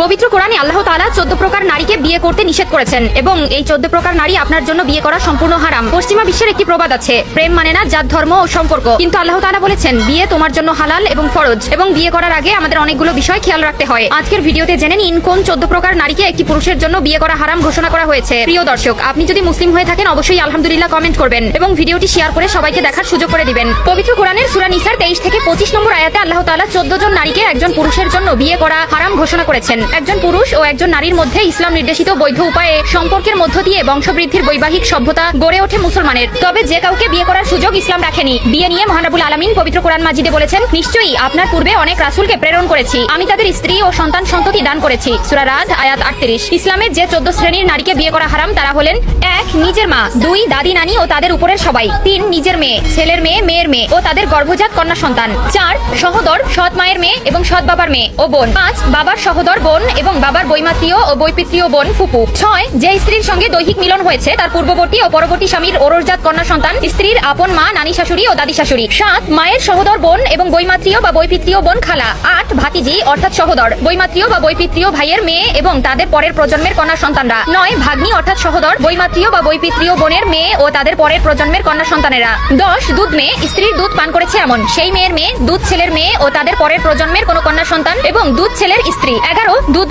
পবিত্র কোরআনে আল্লাহ তাআলা 14 প্রকার নারীকে বিয়ে করতে নিষেধ করেছেন এবং এই 14 প্রকার নারী আপনার জন্য বিয়ে করা সম্পূর্ণ হারাম। পশ্চিমা বিশ্বের একটি প্রবাদ আছে, প্রেম মানে না জাত ধর্ম ও সম্পর্ক, কিন্তু আল্লাহ তাআলা বলেছেন বিয়ে তোমার জন্য হালাল এবং ফরজ, এবং বিয়ে করার আগে আমাদের অনেকগুলো বিষয় খেয়াল রাখতে হয়। আজকের ভিডিওতে জেনে নিন কোন 14 প্রকার নারীকে একটি পুরুষের জন্য বিয়ে করা হারাম ঘোষণা করা হয়েছে। প্রিয় দর্শক, আপনি যদি মুসলিম হয়ে থাকেন অবশ্যই আলহামদুলিল্লাহ কমেন্ট করবেন এবং ভিডিওটি শেয়ার করে সবাইকে দেখার সুযোগ করে দিবেন। পবিত্র কোরআনের সূরা নিসার 23 থেকে 25 নম্বর আয়াতে আল্লাহ তাআলা 14 জন নারীকে একজন পুরুষের জন্য বিয়ে করা হারাম ঘোষণা করেছেন। একজন পুরুষ ও একজন নারীর মধ্যে ইসলাম নির্দেশিত বৈধ উপায়ে সম্পর্কের মধ্য দিয়ে বংশবৃদ্ধির বৈবাহিক সভ্যতা গড়ে ওঠে মুসলমানের। তবে যে কাউকে বিয়ে করার সুযোগ ইসলাম রাখেনি। বিয়ে নিয়ে মহান রব্বুল আলামিন পবিত্র কোরআন মাজিদে বলেছেন, নিশ্চয়ই আপনার পূর্বে অনেক রাসূলকে প্রেরণ করেছি, আমি তাদের স্ত্রী ও সন্তান সন্ততি দান করেছি। সূরা রাদ আয়াত 38। ইসলামের যে 14 শ্রেণীর নারীকে বিয়ে করা হারাম তারা হলেন: 1 নিজের মা, 2 দাদি নানি ও তাদের উপরের সবাই, 3 নিজের মেয়ে, ছেলের মেয়ে, মেয়ের মেয়ে ও তাদের গর্ভজাত কন্যা সন্তান, 4 সহোদর, সৎ মায়ের মেয়ে এবং সৎ বাবার মেয়ে ও বোন, 5 বাবার সহোদর বোন এবং বাবার বৈমাত্রীয় ও বৈপিত্রীয় বোন ফুপু, 6 যে স্ত্রীর সঙ্গে দৈহিক মিলন হয়েছে তার পূর্ববর্তী ও পরবর্তী স্বামীর ওরসজাত কন্যা সন্তান, স্ত্রীর আপন মা, নানি শাশুড়ি ও দাদি শাশুড়ি, 7 মায়ের সহোদর বোন এবং বৈমাত্রীয় বা বৈপিত্রীয় বোন খালা, 8 ভাতিজি অর্থাৎ সহোদর, বৈমাত্রীয় বা বৈপিত্রীয় ভাইয়ের মেয়ে এবং তাদের পরের প্রজন্মের কন্যা সন্তানরা, 9 ভাগ্নি অর্থাৎ সহোদর, বৈমাত্রীয় বা বৈপিত্রীয় বোনের মেয়ে ও তাদের পরের প্রজন্মের কন্যা সন্তানেরা, 10 দুধ মেয়ে, স্ত্রীর দুধ পান করেছে এমন সেই মেয়ের মেয়ে, দুধ ছেলের মেয়ে ও তাদের পরের প্রজন্মের কোনো কন্যা সন্তান এবং দুধ ছেলের স্ত্রী, 11 দুধ